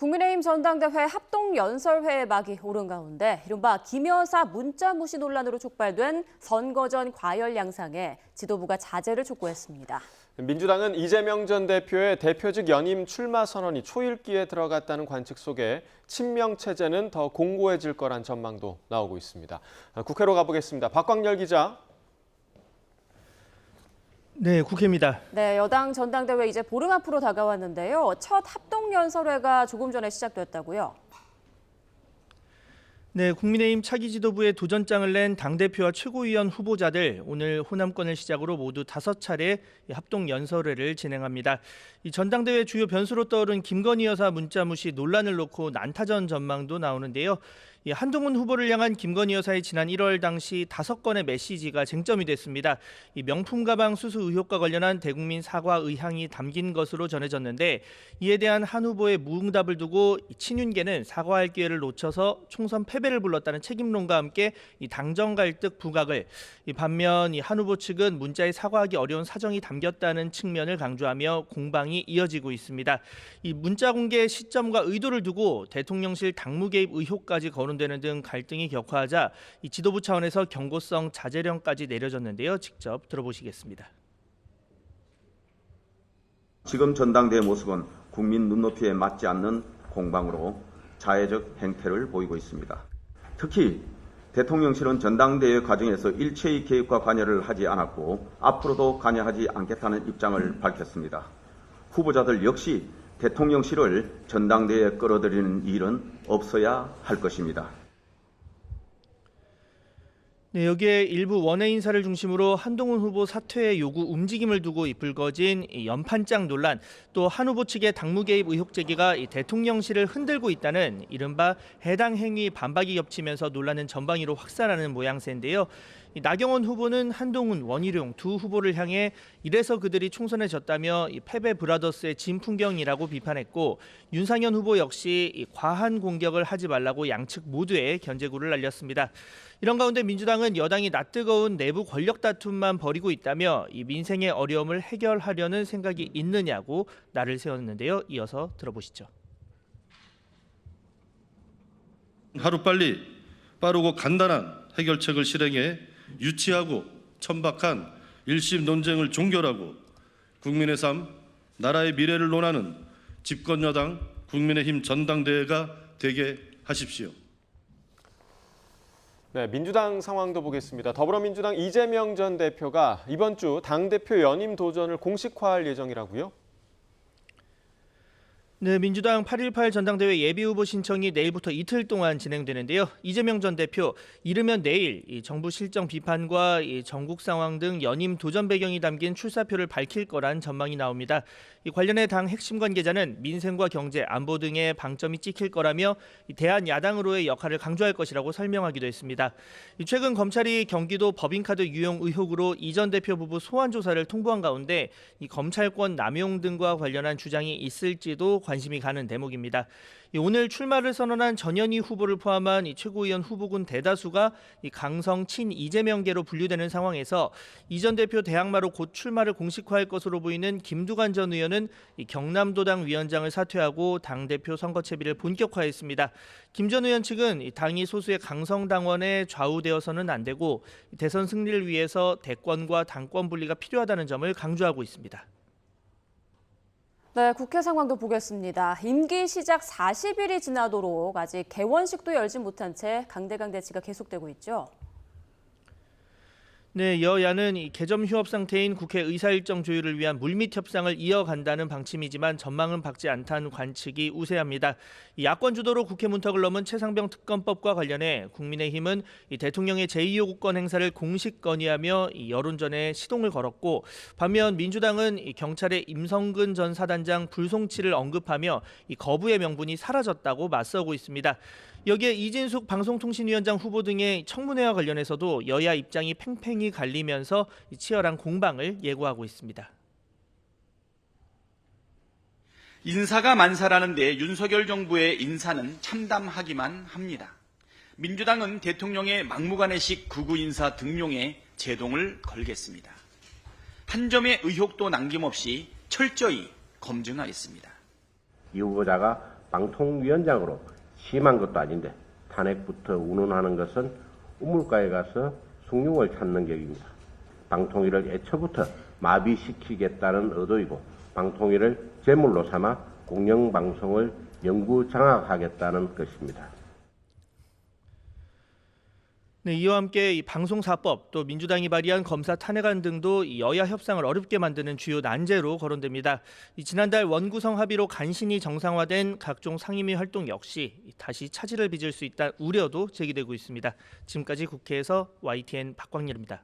국민의힘 전당대회 합동연설회의 막이 오른 가운데 이른바 김 여사 문자 무시 논란으로 촉발된 선거 전 과열 양상에 지도부가 자제를 촉구했습니다. 민주당은 이재명 전 대표의 대표직 연임 출마 선언이 초읽기에 들어갔다는 관측 속에 친명 체제는 더 공고해질 거란 전망도 나오고 있습니다. 국회로 가보겠습니다. 박광열 기자. 네, 국회입니다. 네, 여당 전당대회 이제 보름 앞으로 다가왔는데요. 첫 합동연설회가 조금 전에 시작됐다고요? 네, 국민의힘 차기 지도부에 도전장을 낸 당대표와 최고위원 후보자들 오늘 호남권을 시작으로 모두 5차례 합동연설회를 진행합니다. 이 전당대회 주요 변수로 떠오른 김건희 여사 문자 무시 논란을 놓고 난타전 전망도 나오는데요. 한동훈 후보를 향한 김건희 여사의 지난 1월 당시 5건의 메시지가 쟁점이 됐습니다. 이 명품 가방 수수 의혹과 관련한 대국민 사과 의향이 담긴 것으로 전해졌는데 이에 대한 한 후보의 무응답을 두고 친윤계는 사과할 기회를 놓쳐서 총선 패배를 불렀다는 책임론과 함께 이 당정 갈등 부각을, 반면 한 후보 측은 문자에 사과하기 어려운 사정이 담겼다는 측면을 강조하며 공방이 이어지고 있습니다. 이 문자 공개 시점과 의도를 두고 대통령실 당무 개입 의혹까지 거론되는 등 갈등이 격화하자 이 지도부 차원에서 경고성 자제령까지 내려졌는데요. 직접 들어보시겠습니다. 지금 전당대회 모습은 국민 눈높이에 맞지 않는 공방으로 자해적 행태를 보이고 있습니다. 특히 대통령실은 전당대회 과정에서 일체의 개입과 관여를 하지 않았고 앞으로도 관여하지 않겠다는 입장을 밝혔습니다. 후보자들 역시 대통령실을 전당대회에 끌어들이는 일은 없어야 할 것입니다. 네, 여기에 일부 원외 인사를 중심으로 한동훈 후보 사퇴의 요구 움직임을 두고 불거진 연판장 논란, 또 한 후보 측의 당무 개입 의혹 제기가 대통령실을 흔들고 있다는 이른바 해당 행위 반박이 겹치면서 논란은 전방위로 확산하는 모양새인데요. 나경원 후보는 한동훈, 원희룡 두 후보를 향해 이래서 그들이 총선에 졌다며 패배 브라더스의 진풍경이라고 비판했고, 윤상현 후보 역시 과한 공격을 하지 말라고 양측 모두에 견제구를 날렸습니다. 이런 가운데 민주당은 여당이 낯뜨거운 내부 권력 다툼만 벌이고 있다며 이 민생의 어려움을 해결하려는 생각이 있느냐고 날을 세웠는데요. 이어서 들어보시죠. 하루빨리 빠르고 간단한 해결책을 실행해 유치하고 천박한 일심 논쟁을 종결하고 국민의 삶, 나라의 미래를 논하는 집권 여당 국민의힘 전당대회가 되게 하십시오. 네, 민주당 상황도 보겠습니다. 더불어민주당 이재명 전 대표가 이번 주 당대표 연임 도전을 공식화할 예정이라고요? 네, 민주당 8.18 전당대회 예비후보 신청이 내일부터 이틀 동안 진행되는데요. 이재명 전 대표, 이르면 내일 정부 실정 비판과 전국 상황 등 연임 도전 배경이 담긴 출사표를 밝힐 거란 전망이 나옵니다. 관련해 당 핵심 관계자는 민생과 경제, 안보 등의 방점이 찍힐 거라며 대한 야당으로의 역할을 강조할 것이라고 설명하기도 했습니다. 최근 검찰이 경기도 법인카드 유용 의혹으로 이 전 대표 부부 소환 조사를 통보한 가운데 검찰권 남용 등과 관련한 주장이 있을지도 관심이 가는 대목입니다. 오늘 출마를 선언한 전현희 후보를 포함한 최고위원 후보군 대다수가 강성 친 이재명계로 분류되는 상황에서 이 전 대표 대항마로 곧 출마를 공식화할 것으로 보이는 김두관 전 의원은 경남도당 위원장을 사퇴하고 당대표 선거 채비를 본격화했습니다. 김 전 의원 측은 당이 소수의 강성 당원에 좌우되어서는 안 되고 대선 승리를 위해서 대권과 당권 분리가 필요하다는 점을 강조하고 있습니다. 네, 국회 상황도 보겠습니다. 임기 시작 40일이 지나도록 아직 개원식도 열지 못한 채 강대강 대치가 계속되고 있죠. 네, 여야는 개점 휴업 상태인 국회 의사일정 조율을 위한 물밑 협상을 이어간다는 방침이지만 전망은 밝지 않다는 관측이 우세합니다. 야권 주도로 국회 문턱을 넘은 최상병 특검법과 관련해 국민의힘은 대통령의 제2요구권 행사를 공식 건의하며 여론전에 시동을 걸었고, 반면 민주당은 경찰의 임성근 전 사단장 불송치를 언급하며 거부의 명분이 사라졌다고 맞서고 있습니다. 여기에 이진숙 방송통신위원장 후보 등의 청문회와 관련해서도 여야 입장이 팽팽히 갈리면서 치열한 공방을 예고하고 있습니다. 인사가 만사라는데 윤석열 정부의 인사는 참담하기만 합니다. 민주당은 대통령의 막무가내식 극우 인사 등용에 제동을 걸겠습니다. 한 점의 의혹도 남김없이 철저히 검증하겠습니다. 이 후보자가 방통위원장으로 취임한 것도 아닌데 탄핵부터 운운하는 것은 우물가에 가서 숭늉을 찾는 격입니다. 방통위를 애초부터 마비시키겠다는 의도이고 방통위를 제물로 삼아 공영방송을 영구 장악하겠다는 것입니다. 네, 이와 함께 이 방송사법 또 민주당이 발의한 검사 탄핵안 등도 이 여야 협상을 어렵게 만드는 주요 난제로 거론됩니다. 지난달 원구성 합의로 간신히 정상화된 각종 상임위 활동 역시 다시 차질을 빚을 수 있다 우려도 제기되고 있습니다. 지금까지 국회에서 YTN 박광일입니다.